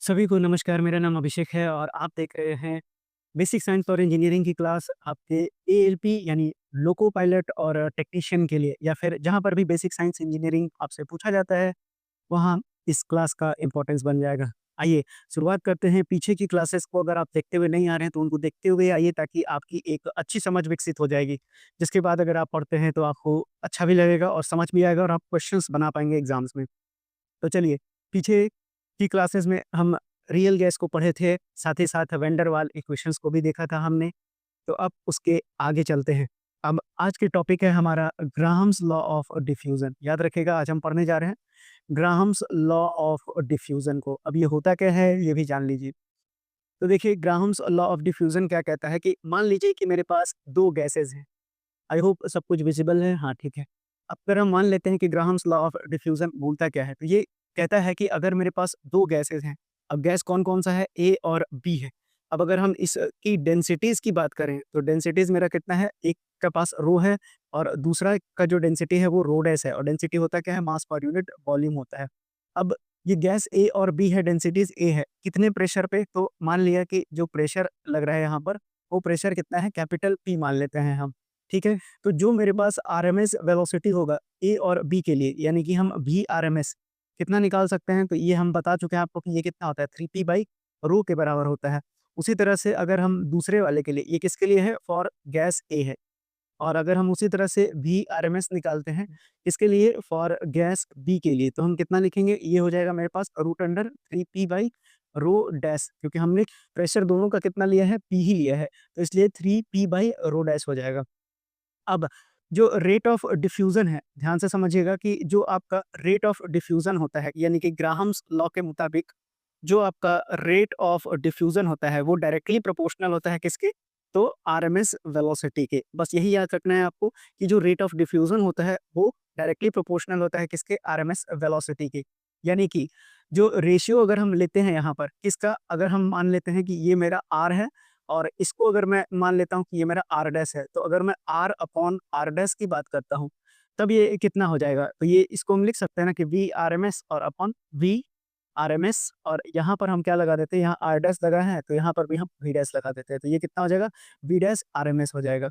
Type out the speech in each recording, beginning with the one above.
सभी को नमस्कार, मेरा नाम अभिषेक है और आप देख रहे हैं बेसिक साइंस फॉर इंजीनियरिंग की क्लास आपके एएलपी यानी लोको पायलट और टेक्नीशियन के लिए या फिर जहाँ पर भी बेसिक साइंस इंजीनियरिंग आपसे पूछा जाता है, वहाँ इस क्लास का इम्पोर्टेंस बन जाएगा। आइए शुरुआत करते हैं। पीछे की क्लासेस को अगर आप देखते हुए नहीं आ रहे हैं, तो उनको देखते हुए आइए ताकि आपकी एक अच्छी समझ विकसित हो जाएगी। जिसके बाद अगर आप पढ़ते हैं, तो आपको अच्छा भी लगेगा और समझ भी आएगा और आप क्वेश्चंस बना पाएँगे एग्ज़ाम्स में। तो चलिए, पीछे की क्लासेस में हम रियल गैस को पढ़े थे, साथ ही साथ वैन डर वाल इक्वेशंस को भी देखा था हमने। तो अब उसके आगे चलते हैं। अब आज के टॉपिक है हमारा ग्राहम्स लॉ ऑफ डिफ्यूज़न। याद रखिएगा, आज हम पढ़ने जा रहे हैं ग्राहम्स लॉ ऑफ डिफ्यूज़न को। अब ये होता क्या है, ये भी जान लीजिए। तो देखिए, ग्राहम्स लॉ ऑफ डिफ्यूज़न क्या कहता है कि मान लीजिए कि मेरे पास 2 गैसेज़ हैं। आई होप सब कुछ विज़िबल है। हाँ, ठीक है। अब अगर हम मान लेते हैं कि ग्राहम्स लॉ ऑफ डिफ्यूज़न बोलता क्या है, तो ये कहता है कि अगर मेरे पास 2 गैसेज़ हैं, अब गैस कौन-कौन सा है? ए और बी है। अब अगर हम इस की डेंसिटीज़ की बात करें, तो डेंसिटीज़ मेरा कितना है? एक के पास रो है और दूसरा का जो डेंसिटी है वो रो डैश है और डेंसिटी होता क्या है? मास पर यूनिट वॉल्यूम होता है। अब ये गैस ए और बी है, डेंसिटीज़ ए है। कितने प्रेशर पे? तो मान लिया कि जो प्रेशर लग रहा है यहाँ पर, वो प्रेशर कितना है? कैपिटल पी मान लेते हैं हम, ठीक है? तो जो मेरे पास आरएमएस वेलोसिटी होगा ए और बी के लिए, यानी कि हम वी आरएमएस कितना निकाल सकते हैं? तो ये हम बता चुके हैं आपको कि ये कितना होता है, 3p बाई रो के बराबर होता है। उसी तरह से अगर हम दूसरे वाले के लिए, ये किसके लिए है? फॉर गैस ए है। और अगर हम उसी तरह से वी आरएमएस निकालते हैं, इसके लिए फॉर गैस बी के लिए, तो हम कितना लिखेंगे? ये हो जाएगा मेरे पास root under 3p by rho dash, क्योंकि हमने प्रेशर दोनों का कितना लिया है? पी ही लिया है, तो इसलिए 3p बाई रो डैश हो जाएगा। अब जो रेट ऑफ डिफ्यूज़न है, ध्यान से समझिएगा कि जो आपका रेट ऑफ डिफ्यूज़न होता है, यानी कि ग्राहम्स लॉ के मुताबिक जो आपका रेट ऑफ डिफ्यूज़न होता है, वो डायरेक्टली प्रोपोर्शनल होता है किसके? तो आरएमएस वेलोसिटी के। बस यही याद रखना है आपको कि जो रेट ऑफ डिफ्यूज़न होता है, वो डायरेक्टली प्रोपोर्शनल होता है किसके? आरएमएस वेलोसिटी के। यानी कि जो रेशियो अगर हम लेते हैं यहाँ पर किसका? अगर हम मान लेते हैं कि ये मेरा आर है और इसको अगर मैं मान लेता हूँ कि ये मेरा आर डैश है, तो अगर मैं आर अपॉन आर डैश की बात करता हूँ, तब ये कितना हो जाएगा? तो ये इसको हम लिख सकते हैं ना कि वी आरएमएस और अपॉन वी आरएमएस, और यहाँ पर हम क्या लगा देते हैं? यहाँ आर डैश लगा है, तो यहाँ पर भी हम वी डैश लगा देते हैं। तो ये कितना हो जाएगा? वी डैश आरएमएस हो जाएगा।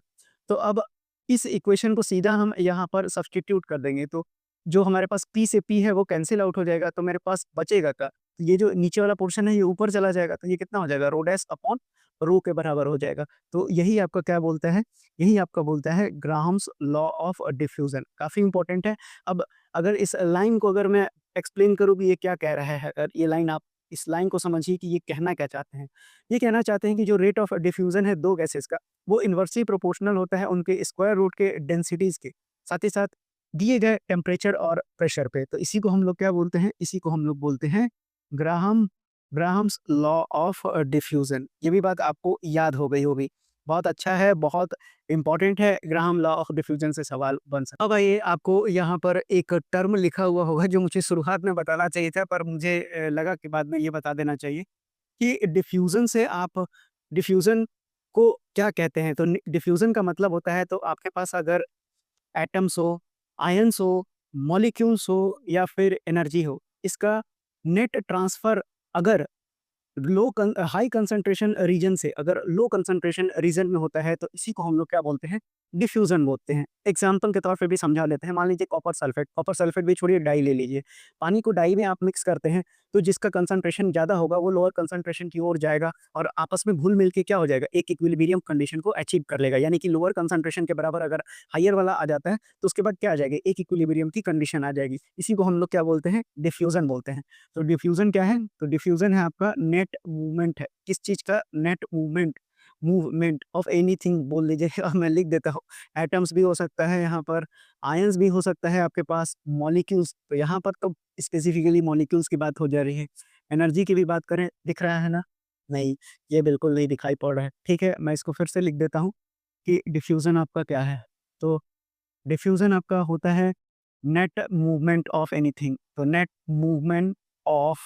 तो अब इस इक्वेशन को सीधा हम यहाँ पर सब्स्टिट्यूट कर देंगे, तो जो हमारे पास पी से पी है वो कैंसल आउट हो जाएगा, तो मेरे पास बचेगा क्या? तो ये जो नीचे वाला पोर्शन है ये ऊपर चला जाएगा, तो ये कितना हो जाएगा? रो डैश अपॉन रो के बराबर हो जाएगा। तो यही आपका क्या बोलता है? यही आपका बोलता है ग्राहम्स लॉ ऑफ डिफ्यूज़न। काफ़ी इंपॉर्टेंट है। अब अगर इस लाइन को अगर मैं एक्सप्लेन करूँ कि ये क्या कह रहा है, अगर ये लाइन आप इस लाइन को समझिए कि ये कहना क्या चाहते हैं। ये कहना चाहते हैं कि जो रेट ऑफ डिफ्यूज़न है 2 गैसेज़ का, वो इन्वर्सली प्रोपोर्शनल होता है उनके स्क्वायर रूट के डेंसिटीज़ के, साथ ही साथ दिए गए टेम्परेचर और प्रेशर पे। तो इसी को हम लोग क्या बोलते हैं? इसी को हम लोग बोलते हैं Graham Graham's law of diffusion. ये भी बात आपको याद हो गई होगी। बहुत अच्छा है, बहुत इम्पोर्टेंट है, ग्राहम लॉ ऑफ डिफ्यूज़न से सवाल बन सकता है। अब आइए, आपको यहाँ पर एक टर्म लिखा हुआ होगा जो मुझे शुरुआत में बताना चाहिए था, पर मुझे लगा कि बाद में ये बता देना चाहिए कि डिफ्यूज़न से आप डिफ्यूज़न को क्या कहते हैं? तो नि डिफ्यूज़न का मतलब होता है, तो आपके पास अगर एटम्स हो, आयन्स हो, मॉलिक्यूल्स हो या फिर एनर्जी हो, इसका नेट ट्रांसफ़र अगर हाई कंसंट्रेशन रीजन से अगर लो कंसंट्रेशन रीजन में होता है, तो इसी को हम लोग क्या बोलते हैं? डिफ्यूजन बोलते हैं। एग्जांपल के तौर पे भी समझा लेते हैं। मान लीजिए कॉपर सल्फेट भी छोड़िए, डाई ले लीजिए। पानी को डाई में आप मिक्स करते हैं, तो जिसका कंसंट्रेशन ज़्यादा होगा वो लोअर कंसंट्रेशन की ओर जाएगा और आपस में घुल मिल के क्या हो जाएगा? एक इक्विलिब्रियम कंडीशन को अचीव कर लेगा। यानी कि लोअर कंसंट्रेशन के बराबर अगर हायर वाला आ जाता है, तो उसके बाद क्या आ जाएगा? एक इक्विलिब्रियम की कंडीशन आ जाएगी। इसी को हम लोग क्या बोलते हैं? डिफ्यूजन बोलते हैं। तो डिफ्यूज़न क्या है? तो डिफ्यूज़न है आपका नेट मूवमेंट है। किस चीज़ का? Net movement, movement of anything बोल लीजिए और मैं लिख देता हूँ। एटम्स भी हो सकता है यहाँ पर, आयन्स भी हो सकता है आपके पास, मॉलिक्यूल्स, तो यहाँ पर तो स्पेसिफिकली मॉलिक्यूल्स की बात हो जा रही है। एनर्जी की भी बात करें, दिख रहा है ना? नहीं, ये बिल्कुल नहीं दिखाई पड़ रहा है। ठीक है, मैं इसको फिर से लिख देता हूँ कि डिफ्यूज़न आपका क्या है? तो डिफ्यूज़न आपका होता है नेट मूवमेंट ऑफ एनीथिंग। तो नेट मूवमेंट ऑफ,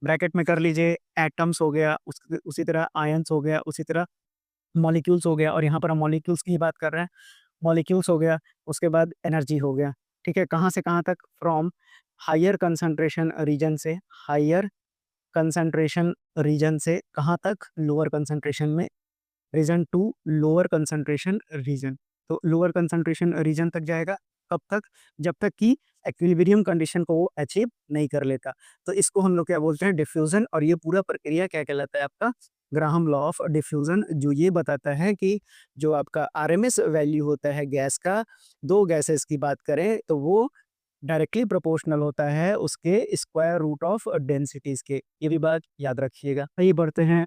ब्रैकेट में कर लीजिए, एटम्स हो गया, उसी तरह आयन्स हो गया, उसी तरह मॉलिक्यूल्स हो गया, और यहाँ पर हम मॉलिक्यूल्स की ही बात कर रहे हैं। मॉलिक्यूल्स हो गया, उसके बाद एनर्जी हो गया। ठीक है, कहाँ से कहाँ तक? फ्रॉम हायर कंसंट्रेशन रीजन से, हायर कंसंट्रेशन रीजन से कहाँ तक? लोअर कंसंट्रेशन में, region to lower concentration region. तो लोअर कंसंट्रेशन रीजन तक जाएगा, कब तक? जब तक कि इक्विलिब्रियम कंडीशन को वो अचीव नहीं कर लेता। तो इसको हम लोग क्या बोलते हैं? डिफ्यूजन। और ये पूरा प्रक्रिया क्या कहलाता है आपका? ग्राहम लॉ ऑफ डिफ्यूजन, जो ये बताता है कि जो आपका आरएमएस वैल्यू होता है गैस का, दो गैसेस की बात करें तो वो डायरेक्टली प्रोपोर्शनल होता है उसके स्क्वायर रूट ऑफ डेंसिटीज के। ये भी बात याद रखिएगा। आइए बढ़ते हैं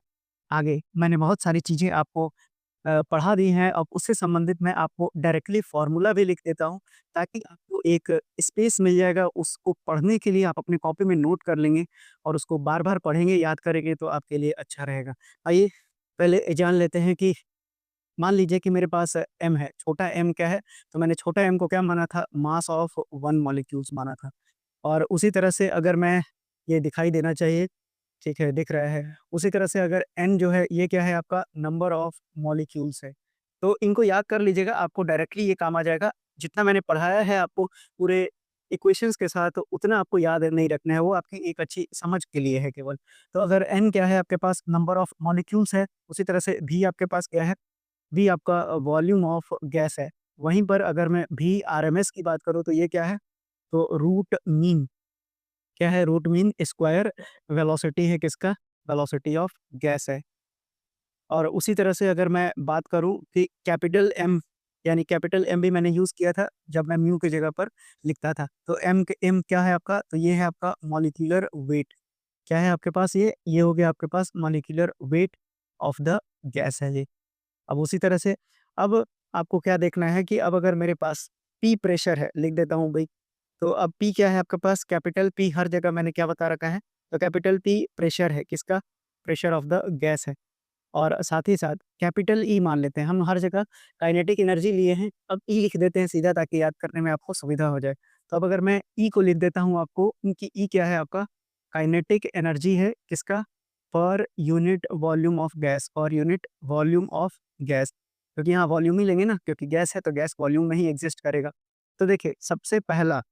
आगे। मैंने बहुत सारी चीज़ें आपको पढ़ा दी हैं। अब उससे संबंधित मैं आपको डायरेक्टली फ़ॉर्मूला भी लिख देता हूँ, ताकि आपको एक स्पेस मिल जाएगा, उसको पढ़ने के लिए आप अपनी कॉपी में नोट कर लेंगे और उसको बार-बार पढ़ेंगे, याद करेंगे तो आपके लिए अच्छा रहेगा। आइए, पहले जान लेते हैं कि मान लीजिए कि मेरे पास m है, छोटा m क्या है? तो मैंने छोटा m को क्या माना था? मास ऑफ 1 मॉलिक्यूल्स माना था। और उसी तरह से अगर मैं, ये दिखाई देना चाहिए, ठीक है, दिख रहा है। उसी तरह से अगर n जो है, ये क्या है आपका? नंबर ऑफ मॉलिक्यूल्स है। तो इनको याद कर लीजिएगा, आपको डायरेक्टली ये काम आ जाएगा। जितना मैंने पढ़ाया है आपको पूरे इक्वेशंस के साथ, उतना आपको याद नहीं रखना है, वो आपकी एक अच्छी समझ के लिए है केवल। तो अगर n क्या है आपके पास? नंबर ऑफ मॉलिक्यूल्स है। उसी तरह से v आपके पास क्या है? v आपका वॉल्यूम ऑफ गैस है। वहीं पर अगर मैं v आरएमएस की बात करूँ तो ये क्या है? तो रूट मीन, क्या है? रूट मीन स्क्वायर वेलोसिटी है किसका? वेलोसिटी ऑफ गैस है। और उसी तरह से अगर मैं बात करूँ कि कैपिटल M, यानी कैपिटल M भी मैंने यूज़ किया था जब मैं म्यू की जगह पर लिखता था। तो M क्या है आपका? तो ये है आपका मॉलिक्यूलर वेट। क्या है आपके पास? ये हो गया आपके पास molecular weight of the gas है ये। अब उसी तरह से अब आपको क्या देखना है कि अब अगर मेरे पास P प्रेशर है, लिख देता हूँ भई। तो अब P क्या है आपके पास? कैपिटल P हर जगह मैंने क्या बता रखा है? तो कैपिटल P प्रेशर है, किसका? प्रेशर ऑफ द गैस है। और साथ ही साथ कैपिटल ई मान लेते हैं, हम हर जगह काइनेटिक एनर्जी लिए हैं, अब ई लिख देते हैं सीधा, ताकि याद करने में आपको सुविधा हो जाए। तो अब अगर मैं ई को लिख देता हूँ आपको, क्योंकि ई क्या है आपका? काइनेटिक एनर्जी है, किसका? Per unit volume of gas, per unit volume of gas. क्योंकि यहाँ वॉल्यूम ही लेंगे ना, क्योंकि गैस है तो गैस वॉल्यूम में ही एग्जिस्ट करेगा। तो देखिए, सबसे पहला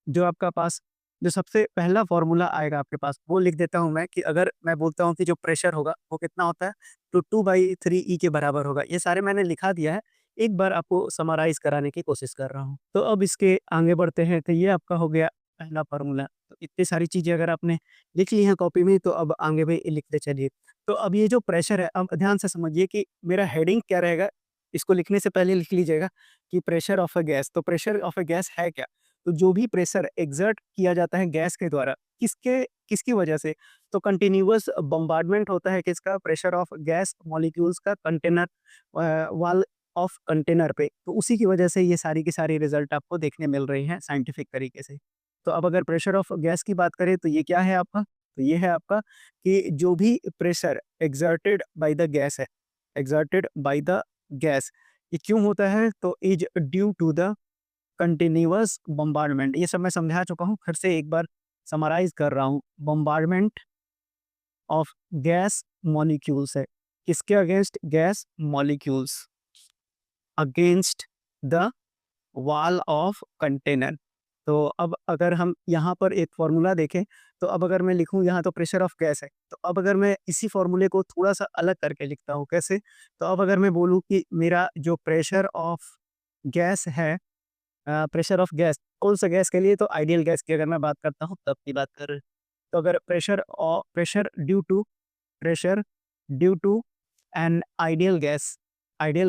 जो आपका पास जो सबसे पहला फ़ॉर्मूला आएगा आपके पास, वो लिख देता हूँ मैं, कि अगर मैं बोलता हूँ कि जो प्रेशर होगा वो कितना होता है? तो 2/3 ई के बराबर होगा। ये सारे मैंने लिखा दिया है, एक बार आपको समराइज़ कराने की कोशिश कर रहा हूँ। तो अब इसके आगे बढ़ते हैं, तो ये आपका हो गया पहला फ़ॉर्मूला। तो इतनी सारी चीज़ें अगर आपने लिख ली हैं कॉपी में, तो अब आगे भी लिखते चलिए। तो अब ये जो प्रेशर है, अब ध्यान से समझिए कि मेरा हेडिंग क्या रहेगा, इसको लिखने से पहले लिख लीजिएगा कि प्रेशर ऑफ अ गैस। तो प्रेशर ऑफ अ गैस है क्या? तो जो भी प्रेशर एक्सर्ट किया जाता है गैस के द्वारा, किसके किसकी वजह से? तो कंटिन्यूअस बम्बार्डमेंट होता है किसका? प्रेशर ऑफ गैस मॉलिक्यूल्स का कंटेनर वॉल ऑफ कंटेनर पे। तो उसी की वजह से ये सारी की सारी रिजल्ट आपको देखने मिल रही हैं साइंटिफिक तरीके से। तो अब अगर प्रेशर ऑफ गैस की बात करें तो ये क्या है आपका? तो ये है आपका कि जो भी pressure exerted by the gas है, एक्सर्टेड बाय द गैस, ये क्यों होता है? तो is due to the continuous bombardment. ये सब मैं समझा चुका हूँ, फिर से एक बार समराइज़ कर रहा हूँ। बम्बार्डमेंट ऑफ गैस मॉलिक्यूल्स है। किसके against? Gas molecules against the wall of container. तो अब अगर हम यहाँ पर एक फ़ॉर्मूला देखें, तो अब अगर मैं लिखूँ यहाँ, तो प्रेशर ऑफ गैस है। तो अब अगर मैं इसी फ़ॉर्मूले को थोड़ा-सा अलग करके लिखता हूँ, कैसे? तो अब अगर मैं बोलूँ कि मेरा जो प्रेशर ऑफ गैस है, प्रेशर ऑफ गैस, कौन-सा गैस के लिए? तो आइडियल गैस की अगर मैं बात करता हूँ तब की बात कर रहे हैं। तो अगर pressure due to an ideal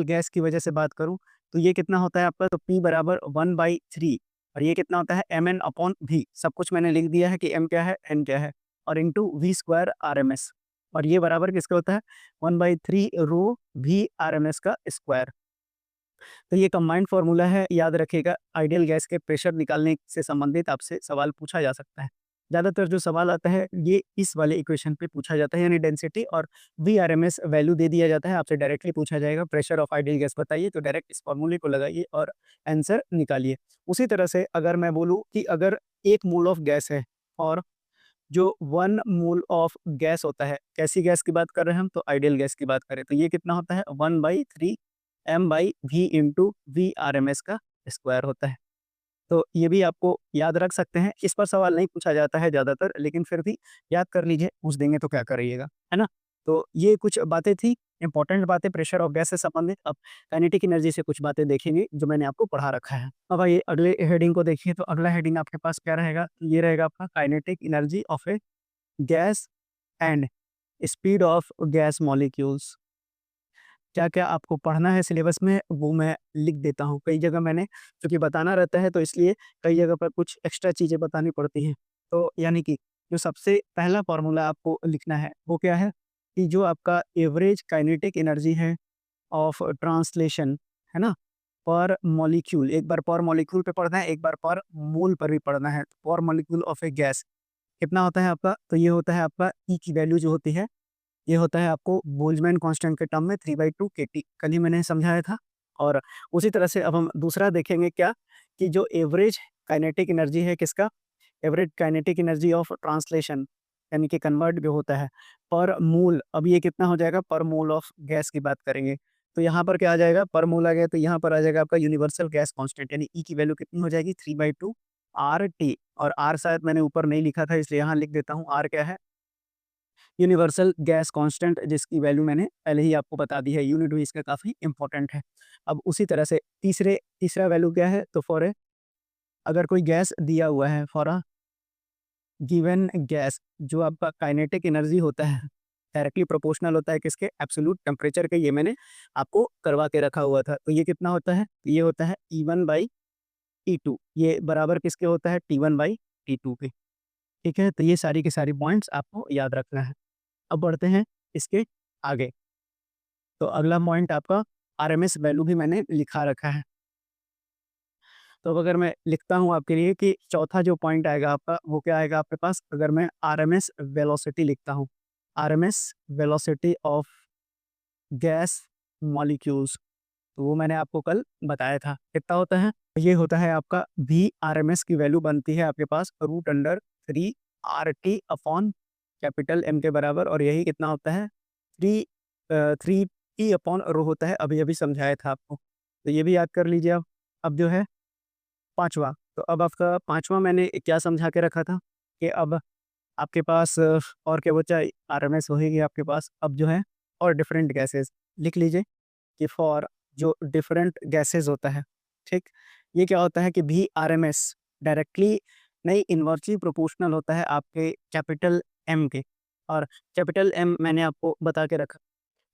gas की वजह से बात करूँ, तो ये कितना होता है आपका? तो P बराबर 1/3, और ये कितना होता है? mn upon v। सब कुछ मैंने लिख दिया है कि m क्या है, n क्या है, और इंटू v स्क्वायर आरएमएस। और ये बराबर किसका होता है? 1/3 रो v आरएमएस का स्क्वायर। तो ये कंबाइंड फ़ॉर्मूला है, याद रखिएगा। आइडियल गैस के प्रेशर निकालने से संबंधित आपसे सवाल पूछा जा सकता है। ज़्यादातर जो सवाल आता है ये इस वाले इक्वेशन पे पूछा जाता है, यानी डेंसिटी और वीआरएमएस वैल्यू दे दिया जाता है, आपसे डायरेक्टली पूछा जाएगा प्रेशर ऑफ आइडियल गैस बताइए, तो डायरेक्ट इस फ़ॉर्मूले को लगाइए और आंसर निकालिए। उसी तरह से अगर मैं बोलूँ कि अगर 1 मोल ऑफ गैस है और जो 1 मोल ऑफ गैस होता है, कैसी गैस की बात कर रहे हैं हम? तो आइडियल गैस की बात करें, तो ये कितना होता है? 1/3 m/v इंटू वी आरएमएस का स्क्वायर होता है। तो ये भी आपको याद रख सकते हैं। इस पर सवाल नहीं पूछा जाता है ज़्यादातर, लेकिन फिर भी याद कर लीजिए, पूछ देंगे तो क्या करिएगा, है ना? तो ये कुछ बातें थी, इम्पोर्टेंट बातें प्रेशर ऑफ गैस से संबंधित। अब काइनेटिक एनर्जी से कुछ बातें देखेंगे जो मैंने आपको पढ़ा रखा है। अब आइए अगले हेडिंग को देखिए, तो अगला हेडिंग आपके पास क्या रहेगा? ये रहेगा आपका kinetic energy of A gas and speed of gas molecules. क्या-क्या आपको पढ़ना है सिलेबस में, वो मैं लिख देता हूँ। कई जगह मैंने चूँकि बताना रहता है, तो इसलिए कई जगह पर कुछ एक्स्ट्रा चीज़ें बतानी पड़ती हैं। तो यानी कि जो सबसे पहला फ़ॉर्मूला आपको लिखना है, वो क्या है? कि जो आपका एवरेज काइनेटिक एनर्जी है ऑफ ट्रांसलेशन, है ना? पर मॉलिक्यूल, एक बार पर मॉलिक्यूल पे पढ़ना है, एक बार पर मोल पर भी पढ़ना है। पर मॉलिक्यूल ऑफ ए गैस कितना होता है आपका? तो ये होता है आपका ई की वैल्यू जो होती है, ये होता है आपको बोल्ट्ज़मैन कांस्टेंट के टर्म में 3/2 केटी, कल ही मैंने समझाया था। और उसी तरह से अब हम दूसरा देखेंगे क्या, कि जो एवरेज काइनेटिक एनर्जी है किसका, average kinetic energy of translation, यानी कि कन्वर्ट जो होता है पर मोल। अब ये कितना हो जाएगा? पर मोल ऑफ गैस की बात करेंगे। तो यहाँ पर क्या आ जाएगा? पर मोल आ गया, तो यहाँ पर आ जाएगा आपका यूनिवर्सल गैस कांस्टेंट, यानी ई की वैल्यू कितनी हो जाएगी? 3/2 आर टी। और आर शायद मैंने ऊपर नहीं लिखा था, इसलिए यहाँ लिख देता हूँ। आर क्या है? यूनिवर्सल गैस कांस्टेंट, जिसकी वैल्यू मैंने पहले ही आपको बता दी है। यूनिट भी इसका काफ़ी इंपॉर्टेंट है। अब उसी तरह से तीसरा वैल्यू क्या है? तो फॉर ए, अगर कोई गैस दिया हुआ है, फॉर अ गिवन गैस, जो आपका काइनेटिक एनर्जी होता है डायरेक्टली प्रोपोर्शनल होता है किसके? एब्सोल्यूट टेम्परेचर के। ये मैंने आपको करवा के रखा हुआ था। तो ये कितना होता है? ये होता है E1/T2। ये बराबर किसके होता है? T1/T2 के। ठीक है? तो ये सारी की सारी पॉइंट्स आपको याद रखना है। अब बढ़ते हैं इसके आगे। तो अगला पॉइंट आपका आरएमएस वैल्यू भी मैंने लिखा रखा है। तो अब अगर मैं लिखता हूँ आपके लिए कि चौथा जो पॉइंट आएगा आपका, वो क्या आएगा आपके पास? अगर मैं आरएमएस वेलोसिटी लिखता हूँ, RMS velocity of gas molecules, तो वो मैंने आपको कल बताया था। कितना होता है? ये होता है आपका Vrms की वैल्यू बनती है आपके पास √3 RT अपॉन कैपिटल M के बराबर, और यही कितना होता है? 3 P अपॉन रो होता है। अभी-अभी समझाया था आपको। तो ये भी याद कर लीजिए आप। अब जो है पाँचवा, तो अब आपका पाँचवा मैंने क्या समझा के रखा था, कि अब आपके पास और क्या बचा? आरएमएस होएगी आपके पास। अब जो है और डिफरेंट गैसेज़ लिख लीजिए, कि फॉर जो डिफरेंट गैसेज़ होता है, ठीक? ये क्या होता है कि Vrms डायरेक्टली नहीं, इनवर्सली प्रोपोर्शनल होता है आपके कैपिटल M के। और कैपिटल M मैंने आपको बता के रखा।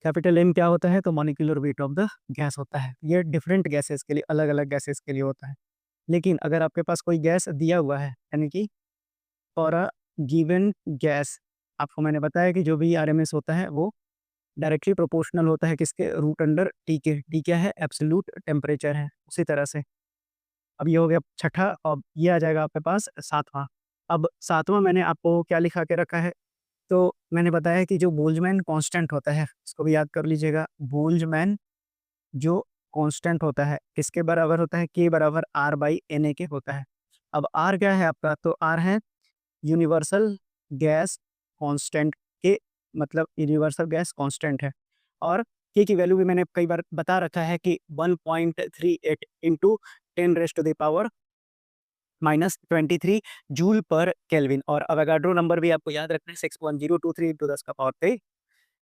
कैपिटल M क्या होता है? तो molecular weight of the gas होता है। ये डिफरेंट गैसेज़ के लिए, अलग-अलग गैसेज़ के लिए होता है। लेकिन अगर आपके पास कोई गैस दिया हुआ है, यानी कि फॉर अ गिवन गैस, आपको मैंने बताया कि जो भी आरएमएस होता है वो डायरेक्टली प्रोपोर्शनल होता है किसके? √T के। टी क्या है? एब्सोल्यूट टेम्परेचर है। उसी तरह से अब ये हो गया छठा, अब ये आ जाएगा आपके पास सातवां। अब सातवां मैंने आपको क्या लिखा के रखा है? तो मैंने बताया कि जो बोल्ट्ज़मैन कांस्टेंट होता है, इसको भी याद कर लीजिएगा। बोल्ट्ज़मैन जो कांस्टेंट होता है, किसके बराबर होता है? K बराबर R/Na के होता है। अब R क्या है आपका? तो R है यूनिवर्सल गैस कांस्टेंट के, मतलब यूनिवर्सल गैस कांस्टेंट है। और के की वैल्यू भी मैंने कई बार बता रखा है कि 1.38 इंटू 10⁻³ जूल पर केल्विन। और अवोगाड्रो नंबर भी आपको याद रखना है, 6.023 इंटू 10 का पावर 3,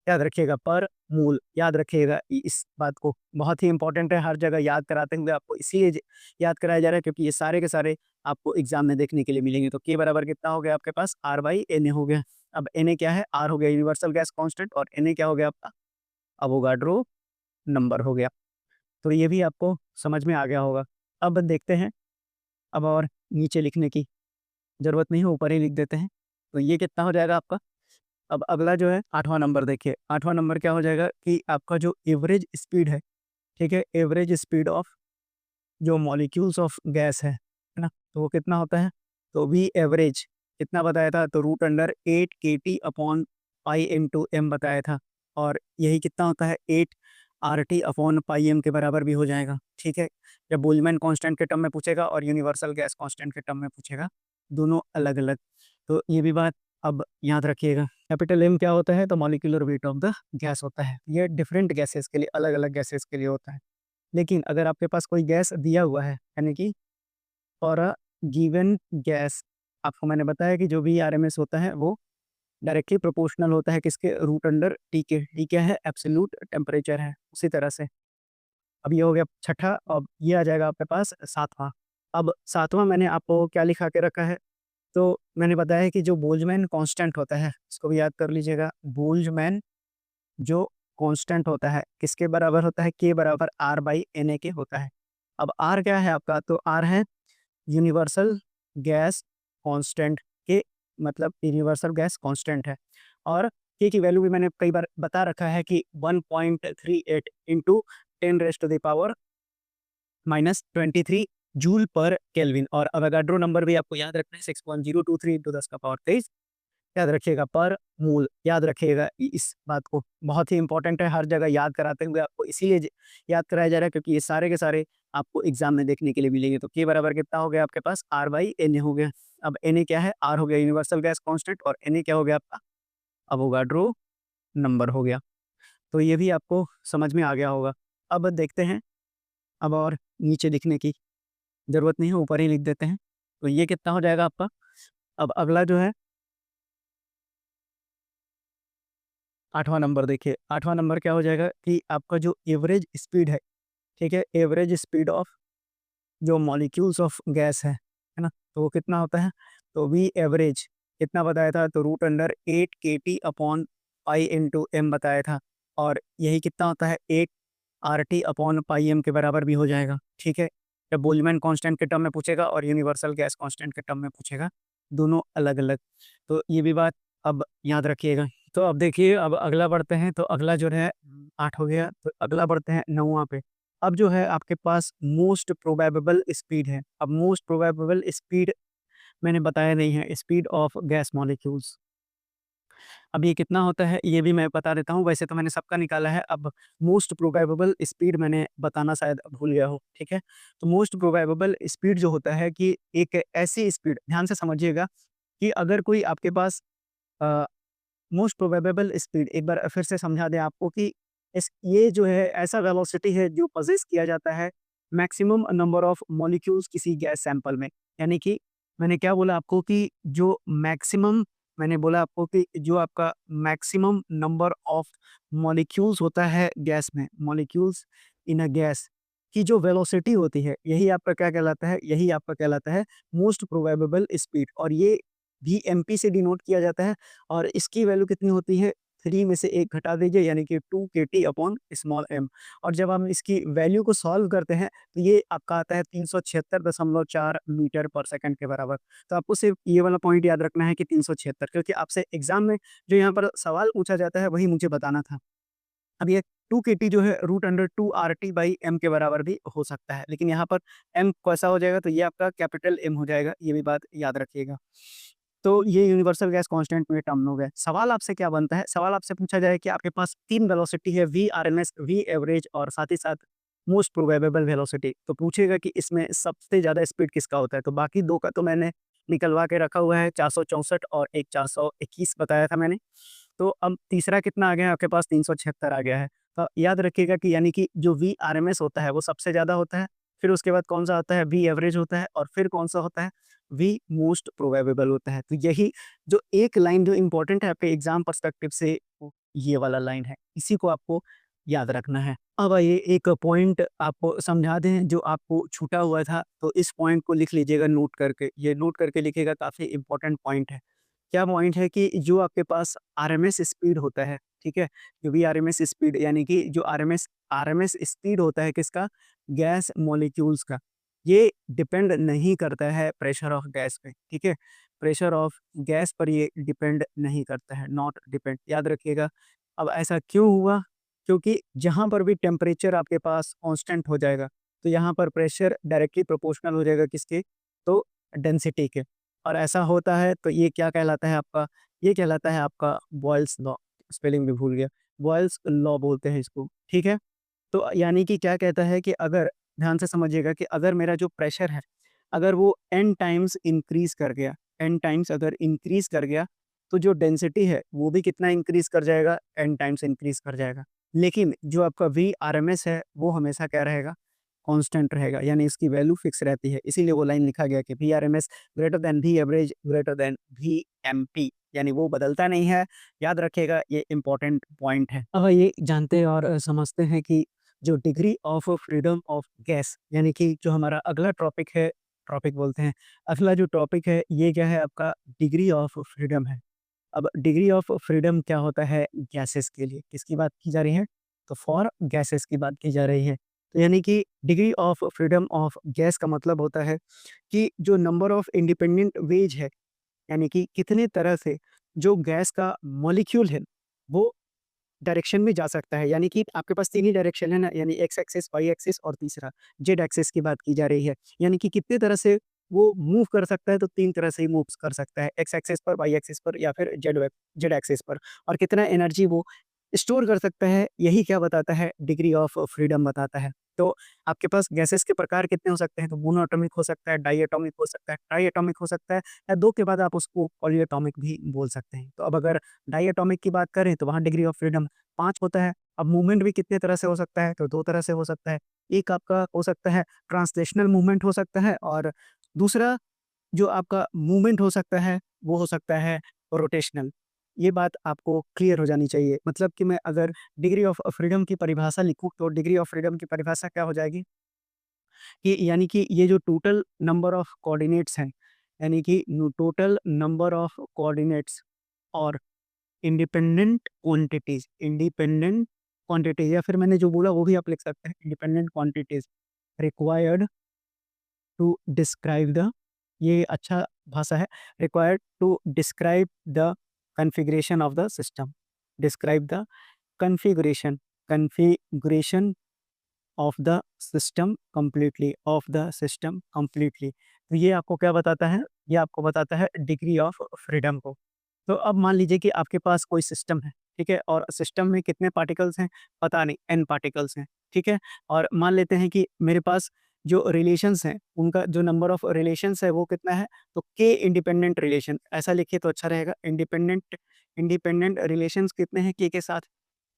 याद रखिएगा, पर मूल याद रखिएगा। इस बात को बहुत ही इंपॉर्टेंट है, हर जगह याद कराते हुए आपको इसलिए याद कराया जा रहा है, क्योंकि ये सारे के सारे आपको एग्जाम में देखने के लिए मिलेंगे। तो के बराबर कितना हो गया आपके पास? R/Na हो गया। अब Na क्या है? R हो गया यूनिवर्सल गैस कांस्टेंट, और Na क्या हो गया आपका? अवोगाड्रो नंबर हो गया। तो ये भी आपको समझ में आ गया होगा। अब देखते हैं, अब और नीचे लिखने की जरूरत नहीं है, ऊपर ही लिख देते हैं। तो ये कितना हो जाएगा आपका? अब अगला जो है आठवां नंबर देखिए। आठवां नंबर क्या हो जाएगा कि आपका जो एवरेज स्पीड है, ठीक है? एवरेज स्पीड ऑफ जो मॉलिक्यूल्स ऑफ गैस है ना? तो वो कितना होता है? तो वी एवरेज कितना बताया था? तो √8 केटी अपॉन पाई इंटू एम बताया था। और यही कितना होता है? 8 आरटी अपॉन पाई एम के बराबर भी हो जाएगा। ठीक है? जब बोल्ट्ज़मैन कांस्टेंट के टर्म में पूछेगा और यूनिवर्सल गैस कांस्टेंट के टर्म में पूछेगा, दोनों अलग-अलग। तो ये भी बात अब याद रखिएगा। कैपिटल एम क्या होता है? तो molecular weight of the gas होता है। ये डिफरेंट गैसेस के लिए, अलग-अलग गैसेस के लिए होता है। लेकिन अगर आपके पास कोई गैस दिया हुआ है, यानी कि और गिवन गैस, आपको मैंने बताया कि जो भी आरएमएस होता है वो डायरेक्टली प्रोपोर्शनल होता है किसके, रूट अंडर टी के। टी क्या है, एब्सोल्यूट टेम्परेचर है। उसी तरह से अब ये हो गया छठा, अब ये आ जाएगा आपके पास सातवां। अब सातवां मैंने आपको क्या लिखा के रखा है, तो मैंने बताया है कि जो बोल्ट्जमैन कांस्टेंट होता है, इसको भी याद कर लीजिएगा। बोल्ट्जमैन जो कांस्टेंट होता है किसके बराबर होता है, के बराबर आर बाई एन ए के होता है। अब आर क्या है आपका, तो आर है यूनिवर्सल गैस कांस्टेंट के, मतलब यूनिवर्सल गैस कांस्टेंट है। और के की वैल्यू भी मैंने कई बार बता रखा है कि 1.38 इंटू 10⁻³ -23 जूल पर केल्विन। और अवोगाड्रो नंबर भी आपको याद रखना है, 6.023 इंटू 10⁻23 याद रखिएगा पर मूल। याद रखिएगा इस बात को, बहुत ही इंपॉर्टेंट है, हर जगह याद कराते हुए आपको इसीलिए याद कराया जा रहा है क्योंकि ये सारे के सारे आपको एग्जाम में देखने के लिए मिलेंगे। तो के बराबर कितना हो गया आपके पास, आर बाई एन ए हो गया। अब एन ए क्या है, आर हो गया यूनिवर्सल गैस कॉन्स्टेंट, और एन ए क्या हो गया आपका, अवोगाड्रो नंबर हो गया। तो ये भी आपको समझ में आ गया होगा। अब देखते हैं, अब और नीचे लिखने की जरूरत नहीं है, ऊपर ही लिख देते हैं। तो ये कितना हो जाएगा आपका। अब अगला जो है 8वां नंबर, देखिए 8वां नंबर क्या हो जाएगा कि आपका जो एवरेज स्पीड है, ठीक है, एवरेज स्पीड ऑफ जो मॉलिक्यूल्स ऑफ गैस है ना, तो वो कितना होता है, तो वी एवरेज कितना बताया था, तो रूट अंडर 8 के T upon pi into M बताया था। और यही कितना होता है, 8 R T upon pi M के बराबर भी हो जाएगा। ठीक है, जब बोल्ट्जमैन कांस्टेंट के टर्म में पूछेगा और यूनिवर्सल गैस कांस्टेंट के टर्म में पूछेगा, दोनों अलग अलग। तो ये भी बात अब याद रखिएगा। तो अब देखिए, अब अगला बढ़ते हैं। तो अगला जो है 8 हो गया, तो अगला बढ़ते हैं 9वां पे। अब जो है आपके पास मोस्ट प्रोबेबल स्पीड है। अब मोस्ट प्रोबेबल स्पीड मैंने बताया नहीं है, स्पीड ऑफ गैस मॉलिक्यूल्स। अब ये कितना होता है ये भी मैं बता देता हूँ, वैसे तो मैंने सबका निकाला है। अब मोस्ट प्रोबेबल स्पीड मैंने बताना शायद भूल गया हो, ठीक है। तो मोस्ट प्रोबेबल स्पीड जो होता है कि एक ऐसी स्पीड, ध्यान से समझिएगा, कि अगर कोई आपके पास मोस्ट प्रोबेबल स्पीड, एक बार फिर से समझा दें आपको कि इस ये जो है ऐसा वेलोसिटी है जो पजेस किया जाता है मैक्सिमम नंबर ऑफ मॉलिक्यूल्स किसी गैस सैंपल में। यानी कि मैंने क्या बोला आपको कि जो मैक्सिमम, मैंने बोला आपको कि जो आपका मैक्सिमम नंबर ऑफ मॉलिक्यूल्स होता है गैस में, मॉलिक्यूल्स इन अ गैस की जो वेलोसिटी होती है, यही आपका क्या कहलाता है, यही आपका कहलाता है मोस्ट प्रोबेबल स्पीड। और ये भी एमपी से डिनोट किया जाता है। और इसकी वैल्यू कितनी होती है, 3 में से 1 घटा दीजिए, यानी कि 2 केटी अपॉन स्मॉल एम। और जब हम इसकी वैल्यू को सॉल्व करते हैं तो ये आपका आता है 376.4 मीटर पर सेकंड के बराबर। तो आपको सिर्फ ये वाला पॉइंट याद रखना है कि 376, क्योंकि आपसे एग्जाम में जो यहाँ पर सवाल पूछा जाता है वही मुझे बताना था। अब ये 2 केटी जो है root under 2 R T by M के बराबर भी हो सकता है, लेकिन यहाँ पर एम कैसा हो जाएगा, तो ये आपका कैपिटल एम हो जाएगा। ये भी बात याद रखिएगा। तो ये यूनिवर्सल गैस कांस्टेंट में टर्म हो गए। सवाल आपसे क्या बनता है, सवाल आपसे पूछा जाए कि आपके पास 3 वेलोसिटी है, वी आरएमएस, वी एवरेज और साथ ही साथ मोस्ट प्रोबेबल वेलोसिटी। तो पूछेगा कि इसमें सबसे ज़्यादा स्पीड किसका होता है। तो बाकी 2 का तो मैंने निकलवा के रखा हुआ है, 464 और एक 421 बताया था मैंने। तो अब तीसरा कितना आ गया है आपके पास, 376 आ गया है। तो याद रखिएगा कि यानी कि जो वी आरएमएस होता है वो सबसे ज़्यादा होता है, फिर उसके बाद कौन-सा आता है, वी एवरेज होता है, और फिर कौन-सा होता है, वी मोस्ट प्रोबेबल होता है। तो यही जो एक लाइन जो इम्पोर्टेंट है आपके एग्ज़ाम पर्सपेक्टिव से, वो ये वाला लाइन है। इसी को आपको याद रखना है। अब आइए एक पॉइंट आपको समझा दें जो आपको छूटा हुआ था, तो इस पॉइंट को लिख लीजिएगा नोट करके। ये नोट करके लिखिएगा, काफ़ी इम्पोर्टेंट पॉइंट है। क्या पॉइंट है कि जो आपके पास आरएमएस स्पीड होता है, ठीक है? जो भी आरएमएस स्पीड, यानी कि जो आरएमएस आरएमएस स्पीड होता है किसका? गैस मॉलिक्यूल्स का। ये डिपेंड नहीं करता है प्रेशर ऑफ गैस पे, ठीक है? प्रेशर ऑफ गैस पर ये डिपेंड नहीं करता है, नॉट डिपेंड, याद रखिएगा। अब ऐसा क्यों हुआ? क्योंकि जहाँ पर भी टेम्परेचर आपके पास कांस्टेंट हो जाएगा, तो यहाँ पर प्रेशर डायरेक्टली प्रोपोर्शनल हो जाएगा किसके? तो डेंसिटी के। और ऐसा होता है तो ये क्या कहलाता है आपका? ये कहलाता है आपका बॉयल्स लॉ। स्पेलिंग भी भूल गया। बॉयल्स लॉ बोलते हैं इसको, ठीक है? तो यानी कि क्या कहता है कि अगर, ध्यान से समझिएगा, कि अगर मेरा जो प्रेशर है, अगर वो n टाइम्स इंक्रीज़ कर गया, n टाइम्स अगर इंक्रीज़ कर गया, तो जो डेंसिटी है वो भी कितना इंक्रीज़ कर जाएगा? n टाइम्स इंक्रीज़ कर जाएगा। लेकिन जो आपका वी आरएमएस है वो हमेशा क्या रहेगा? कांस्टेंट रहेगा, यानी इसकी वैल्यू फिक्स रहती है। इसीलिए वो लाइन लिखा गया कि VRMS greater than V average greater than VMP, यानी वो बदलता नहीं है। याद रखिएगा, ये इम्पोर्टेंट पॉइंट है। अब ये जानते और समझते हैं कि जो degree of freedom of gas, यानी कि जो हमारा अगला टॉपिक है, टॉपिक बोलते हैं, अगला जो टॉपिक है ये क्या है आपका, डिग्री ऑफ फ्रीडम है। अब डिग्री ऑफ फ्रीडम क्या होता है गैसेस के लिए, किसकी बात की जा रही है, तो फॉर गैसेस की बात की जा रही है। तो यानी कि degree of freedom of gas का मतलब होता है कि जो नंबर ऑफ इंडिपेंडेंट वेज है, यानी कि कितने तरह से जो गैस का मॉलिक्यूल है वो डायरेक्शन में जा सकता है। यानी कि आपके पास 3 ही डायरेक्शन है ना, यानी एक्स एक्सिस, वाई एक्सिस और तीसरा जेड एक्सिस की बात की जा रही है। यानी कि कितने तरह से वो मूव कर सकता है, तो 3 तरह से ही मूव कर सकता है, एक्स एक्सिस पर, वाई एक्सिस पर या फिर जेड एक्सिस पर। और कितना एनर्जी वो स्टोर कर सकता है, यही क्या बताता है, डिग्री ऑफ फ्रीडम बताता है। तो आपके पास गैसेस के प्रकार कितने हो सकते हैं, तो मोनोएटॉमिक हो सकता है, डाइएटॉमिक हो सकता है, ट्राइएटॉमिक हो सकता है, या 2 के बाद आप उसको पॉलीएटॉमिक भी बोल सकते हैं। तो अब अगर डाइएटॉमिक की बात करें तो वहाँ डिग्री ऑफ फ्रीडम 5 होता है। अब मूवमेंट भी कितने तरह से हो सकता है, तो 2 तरह से हो सकता है। एक आपका हो सकता है ट्रांसलेशनल मूवमेंट हो सकता है, और दूसरा जो आपका मूवमेंट हो सकता है, वो हो सकता है रोटेशनल। ये बात आपको क्लियर हो जानी चाहिए। मतलब कि मैं अगर डिग्री ऑफ फ्रीडम की परिभाषा लिखूँ, तो डिग्री ऑफ फ्रीडम की परिभाषा क्या हो जाएगी कि यानी कि ये जो टोटल नंबर ऑफ कोऑर्डिनेट्स हैं, यानी कि टोटल नंबर ऑफ कोऑर्डिनेट्स और इंडिपेंडेंट क्वांटिटीज, या फिर मैंने जो बोला वो भी आप लिख सकते हैं, independent quantities required to describe the, ये अच्छा भाषा है, required to describe the configuration of the system, describe the configuration configuration of the system completely. तो ये आपको क्या बताता है, ये आपको बताता है डिग्री ऑफ फ्रीडम को। तो अब मान लीजिए कि आपके पास कोई सिस्टम है, ठीक है? और सिस्टम में कितने पार्टिकल्स हैं? पता नहीं, n पार्टिकल्स हैं, ठीक है? और मान लेते हैं कि मेरे पास जो रिलेशंस हैं, उनका जो नंबर ऑफ रिलेशंस है वो कितना है? तो k इंडिपेंडेंट रिलेशन, ऐसा लिखिए तो अच्छा रहेगा। इंडिपेंडेंट इंडिपेंडेंट रिलेशंस कितने हैं k के साथ?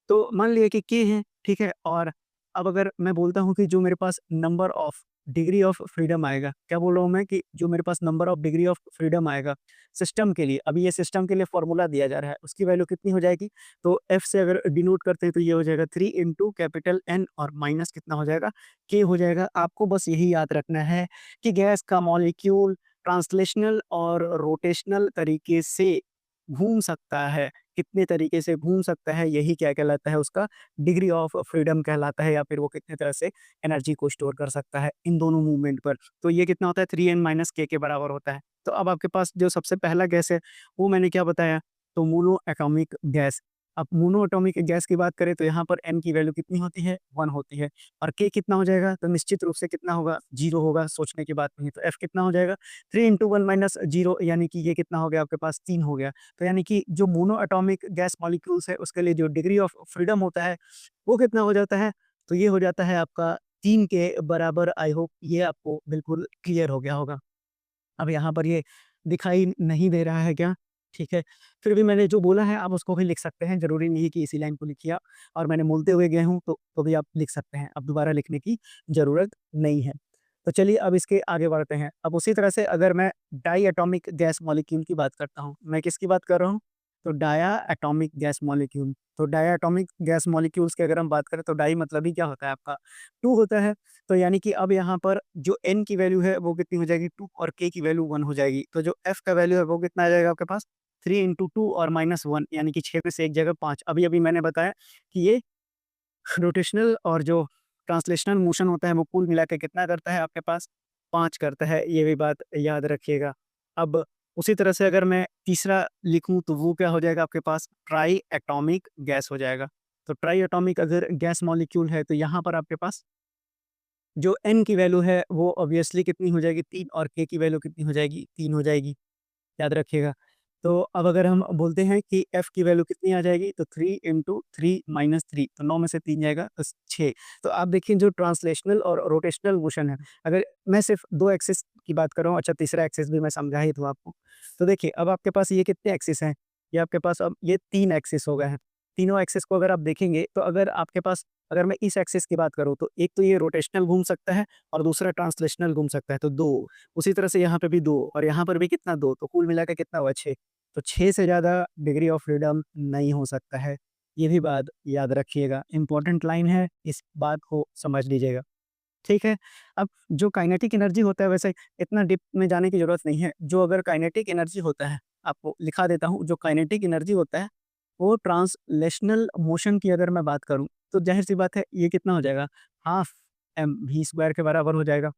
तो मान लिया कि k है, ठीक है? और अब अगर मैं बोलता हूँ कि जो मेरे पास number of degree of freedom आएगा, क्या बोल रहा हूँ मैं कि जो मेरे पास number of degree of freedom आएगा सिस्टम के लिए, अभी ये सिस्टम के लिए फॉर्मूला दिया जा रहा है, उसकी वैल्यू कितनी हो जाएगी? तो एफ से अगर डिनोट करते हैं तो ये हो जाएगा 3 इंटू कैपिटल एन और माइनस कितना हो जाएगा, के हो जाएगा। आपको बस यही याद रखना है कि गैस का मॉलिक्यूल ट्रांसलेशनल और रोटेशनल तरीके से घूम सकता है। कितने तरीके से घूम सकता है, यही क्या कहलाता है, उसका डिग्री ऑफ फ्रीडम कहलाता है, या फिर वो कितने तरह से एनर्जी को स्टोर कर सकता है इन दोनों मूवमेंट पर। तो ये कितना होता है, 3n माइनस के बराबर होता है। तो अब आपके पास जो सबसे पहला गैस है वो मैंने क्या बताया, तो मोनो एटॉमिक गैस। अब मोनो एटॉमिक गैस की बात करें तो यहाँ पर n की वैल्यू कितनी होती है, 1 होती है, और k कितना हो जाएगा, तो निश्चित रूप से कितना होगा, 0 होगा, सोचने की बात नहीं। तो f कितना हो जाएगा, 3 इंटू 1 माइनस 0, यानी कि ये कितना हो गया आपके पास, 3 हो गया। तो यानी कि जो मोनो एटॉमिक गैस मॉलिक्यूल्स है उसके लिए जो डिग्री ऑफ फ्रीडम होता है वो कितना हो जाता है, तो ये हो जाता है आपका 3 के बराबर। आई होप ये आपको बिल्कुल क्लियर हो गया होगा। अब यहाँ पर ये दिखाई नहीं दे रहा है क्या? ठीक है, फिर भी मैंने जो बोला है आप उसको भी लिख सकते हैं, ज़रूरी नहीं है कि इसी लाइन को लिखिए आप, और मैंने बोलते हुए गया हूँ तो भी आप लिख सकते हैं, अब दोबारा लिखने की ज़रूरत नहीं है। तो चलिए अब इसके आगे बढ़ते हैं। अब उसी तरह से अगर मैं डाई एटॉमिक गैस मॉलिक्यूल की बात करता हूँ, मैं किसकी बात कर रहा हूँ? तो डाया एटॉमिक गैस मॉलिक्यूल। तो डाया एटॉमिक गैस मॉलिक्यूल्स की अगर हम बात करें तो डाई मतलब ही क्या होता है आपका, 2 होता है। तो यानी कि अब यहाँ पर जो n की वैल्यू है वो कितनी हो जाएगी, 2, और k की वैल्यू 1 हो जाएगी। तो जो f का वैल्यू है वो कितना आ जाएगा आपके पास, 3 इंटू 2 और माइनस 1, यानी कि 6 में से एक जगह 5। अभी-अभी मैंने बताया कि ये रोटेशनल और जो ट्रांसलेशनल मोशन होता है वो कुल मिला के कितना करता है आपके पास, 5 करता है, ये भी बात याद रखिएगा। अब उसी तरह से अगर मैं तीसरा लिखूँ तो वो क्या हो जाएगा आपके पास, ट्राई एटॉमिक गैस हो जाएगा। तो ट्राई एटॉमिक अगर गैस मॉलिक्यूल है तो यहाँ पर आपके पास जो n की वैल्यू है वो ऑब्वियसली कितनी हो जाएगी, 3, और k की वैल्यू कितनी हो जाएगी, 3 हो जाएगी, याद रखिएगा। तो अब अगर हम बोलते हैं कि f की वैल्यू कितनी आ जाएगी, तो 3 इंटू 3 माइनस 3, तो 9 में से 3 जाएगा तो 6। तो आप देखिए जो ट्रांसलेशनल और रोटेशनल मोशन है, अगर मैं सिर्फ 2 एक्सिस की बात कर रहा हूँ, अच्छा तीसरा एक्सिस भी मैं समझा ही दूँ आपको। तो देखिए अब आपके पास ये कितने एक्सिस हैं, ये आपके पास अब ये 3 एक्सिस हो गए हैं। तीनों एक्सिस को अगर आप देखेंगे तो अगर आपके पास अगर मैं इस एक्सिस की बात करूँ तो एक तो ये रोटेशनल घूम सकता है और दूसरा ट्रांसलेशनल घूम सकता है, तो 2। उसी तरह से यहाँ पे भी 2 और यहाँ पर भी कितना 2, तो कुल मिला के कितना हुआ 6। तो 6 से ज़्यादा डिग्री ऑफ फ्रीडम नहीं हो सकता है। ये भी बात याद रखिएगा, इम्पोर्टेंट लाइन है, इस बात को समझ लीजिएगा। ठीक है? अब जो काइनेटिक एनर्जी होता है वैसे इतना डीप में जाने की ज़रूरत नहीं है। जो अगर काइनेटिक एनर्जी होता है, आपको लिखा देता हूँ, जो काइनेटिक एनर्जी होता है, वो ट्रांसलेशनल मोशन की अगर मैं बात करूँ, तो ज़ाहिर-सी बात है ये कितना हो जाएगा, हाफ़ एम वी स्क्वायर के बराबर हो जाएगा।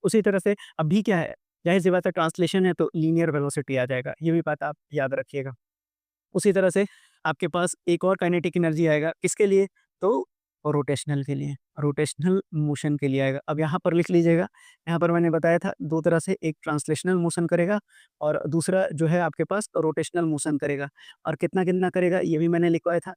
उसी तरह से अब भी क्या है, ज़ाहिर-सी बात है ट्रांसलेशन है तो लीनियर वेलोसिटी आ जाएगा। ये भी बात आप याद रखिएगा। उसी तरह से आपके पास एक और काइनेटिक एनर्जी आएगा, किसके लिए? तो रोटेशनल के लिए, रोटेशनल मोशन के लिए आएगा। अब यहाँ पर लिख लीजिएगा, यहाँ पर मैंने बताया था 2 तरह से, एक ट्रांसलेशनल मोशन करेगा और दूसरा जो है आपके पास रोटेशनल मोशन करेगा। और कितना-कितना करेगा ये भी मैंने लिखवाया था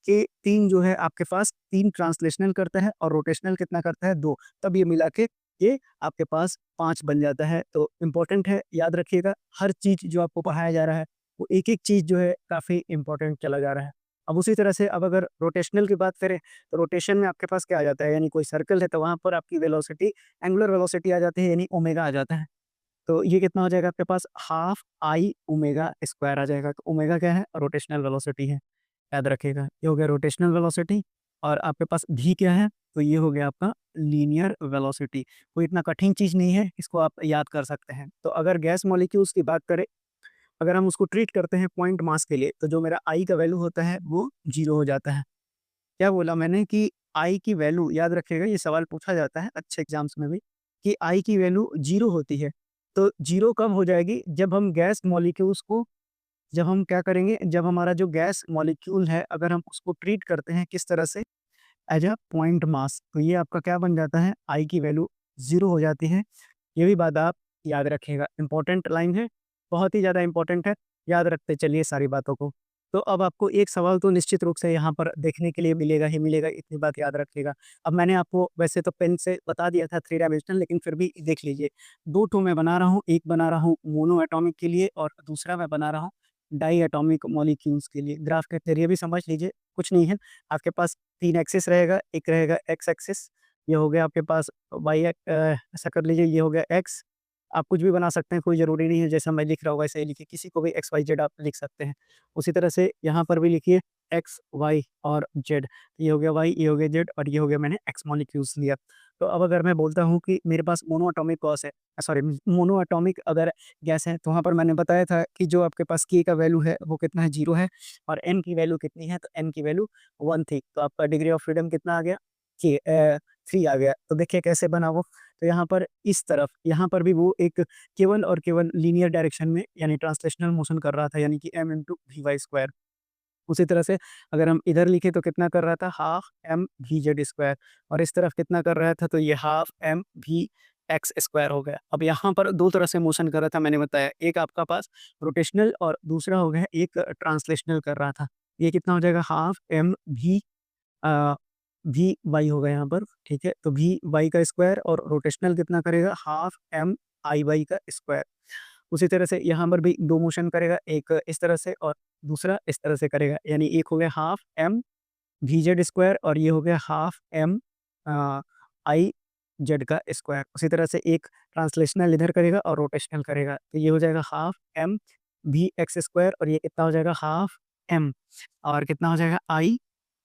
कि 3 जो है आपके पास 3 ट्रांसलेशनल करता है और रोटेशनल कितना करता है 2, तब ये मिला के ये आपके पास 5 बन जाता है। तो इम्पोर्टेंट है, याद रखिएगा हर चीज़ जो आपको पढ़ाया जा रहा है वो एक-एक चीज़ जो है काफ़ी इम्पोर्टेंट चला जा रहा है। अब उसी तरह से अब अगर रोटेशनल की बात करें, तो रोटेशन में आपके पास क्या आ जाता है, यानी कोई सर्कल है तो वहाँ पर आपकी वेलोसिटी एंगुलर वेलोसिटी आ जाती है, यानी ओमेगा आ जाता है। तो ये कितना हो जाएगा आपके पास, हाफ आई ओमेगा स्क्वायर आ जाएगा। तो ओमेगा क्या है? रोटेशनल वेलोसिटी है, याद रखिएगा। ये हो गया रोटेशनल वेलोसिटी और आपके पास भी क्या है? तो ये हो गया आपका लीनियर वेलोसिटी। कोई इतना कठिन चीज़ नहीं है, इसको आप याद कर सकते हैं। तो अगर गैस मॉलिक्यूल्स की बात करें, अगर हम उसको ट्रीट करते हैं पॉइंट मास के लिए, तो जो मेरा आई का वैल्यू होता है वो 0 हो जाता है। क्या बोला मैंने कि आई की वैल्यू, याद रखिएगा ये सवाल पूछा जाता है अच्छे एग्ज़ाम्स में भी, कि आई की वैल्यू 0 होती है। तो 0 कब हो जाएगी? जब हम गैस मॉलिक्यूल्स को, जब हम क्या करेंगे, जब हमारा जो गैस मॉलिक्यूल है अगर हम उसको ट्रीट करते हैं किस तरह से, एज़ अ पॉइंट मास, तो ये आपका क्या बन जाता है, आई की वैल्यू 0 हो जाती है। ये भी बात आप याद रखिएगा, इम्पोर्टेंट लाइन है, बहुत ही ज़्यादा इम्पोर्टेंट है, याद रखते चलिए सारी बातों को। तो अब आपको एक सवाल तो निश्चित रूप से यहाँ पर देखने के लिए मिलेगा ही मिलेगा, इतनी बात याद रखिएगा। अब मैंने आपको वैसे तो पेन से बता दिया था 3 डायमेंशनल, लेकिन फिर भी देख लीजिए, 2 ठो मैं बना रहा हूँ, एक बना रहा हूँ मोनो एटॉमिक के लिए और दूसरा मैं बना रहा हूँ डाई एटॉमिक मॉलिक्यूल्स के लिए। ग्राफ के ज़रिए भी समझ लीजिए, कुछ नहीं है, आपके पास 3 एक्सिस रहेगा, एक रहेगा एक्स एक्सिस, ये हो गया आपके पास ऐसा कर लीजिए, ये हो गया एक्स। आप कुछ भी बना सकते हैं, कोई ज़रूरी नहीं है जैसा मैं लिख रहा हूँ वैसे ही लिखिए, किसी को भी एक्स, वाई, ज़ेड आप लिख सकते हैं। उसी तरह से यहाँ पर भी लिखिए एक्स, वाई और ज़ेड। ये हो गया वाई, ये हो गया ज़ेड और ये हो गया, मैंने एक्स मॉलिक्यूल्स लिया। तो अब अगर मैं बोलता हूँ कि मेरे पास मोनो एटॉमिक गॉस है, सॉरी मोनो एटॉमिक अगर गैस है, तो वहाँ पर मैंने बताया था कि जो आपके पास के का वैल्यू है वो कितना है, 0 है और एन की वैल्यू कितनी है, तो एन की वैल्यू 1 थी। तो आपका डिग्री ऑफ फ्रीडम कितना आ गया, कि 3 आ गया। तो देखिए कैसे बना वो, तो यहाँ पर इस तरफ, यहाँ पर भी वो एक केवल और केवल लीनियर डायरेक्शन में यानी ट्रांसलेशनल मोशन कर रहा था, यानी कि m into V Y square. उसी तरह से अगर हम इधर लिखें तो कितना कर रहा था, half M V Z square और इस तरफ कितना कर रहा था, तो ये half M V X square हो गया। अब यहाँ पर 2 तरह से मोशन कर रहा था, मैंने बताया, एक आपका पास रोटेशनल और दूसरा हो गया एक ट्रांसलेशनल कर रहा था। ये कितना हो जाएगा, half M V uh, V Y होगा यहाँ पर, ठीक है? तो वी वाई का स्क्वायर और रोटेशनल कितना करेगा, हाफ एम आई वाई का स्क्वायर। उसी तरह से यहाँ पर भी 2 मोशन करेगा, एक इस तरह से और दूसरा इस तरह से करेगा, यानी एक हो गया half M V Z square और ये हो गया half M uh, I Z का स्क्वायर। उसी तरह से एक ट्रांसलेशनल इधर करेगा और रोटेशनल करेगा, तो ये हो जाएगा half M V X square और ये कितना हो जाएगा, हाफ एम और कितना हो जाएगा, आई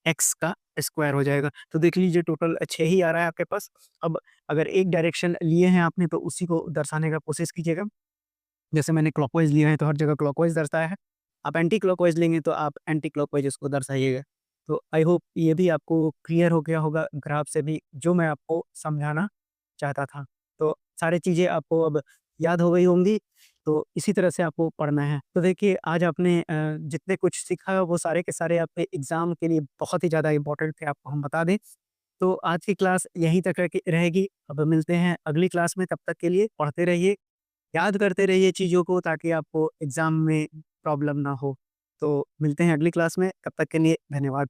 एक्स का स्क्वायर हो जाएगा। तो देख लीजिए टोटल 6 ही आ रहा है आपके पास। अब अगर एक डायरेक्शन लिए हैं आपने तो उसी को दर्शाने का कोशिश कीजिएगा। जैसे मैंने क्लॉकवाइज़ लिया है तो हर जगह क्लॉकवाइज़ दर्शाया है। आप एंटी क्लॉकवाइज़ लेंगे तो आप एंटी क्लॉकवाइज़ इसको दर्शाइएगा। तो आई होप ये भी आपको क्लियर हो गया होगा ग्राफ से भी जो मैं आपको समझाना चाहता था। तो सारी चीज़ें आपको अब याद हो गई होंगी, तो इसी तरह से आपको पढ़ना है। तो देखिए आज आपने जितने कुछ सीखा वो सारे के सारे आपके एग्ज़ाम के लिए बहुत ही ज़्यादा इम्पोर्टेंट थे, आपको हम बता दें। तो आज की क्लास यहीं तक रहेगी। अब मिलते हैं अगली क्लास में, तब तक के लिए पढ़ते रहिए, याद करते रहिए चीज़ों को ताकि आपको एग्ज़ाम में प्रॉब्लम ना हो। तो मिलते हैं अगली क्लास में, तब तक के लिए धन्यवाद।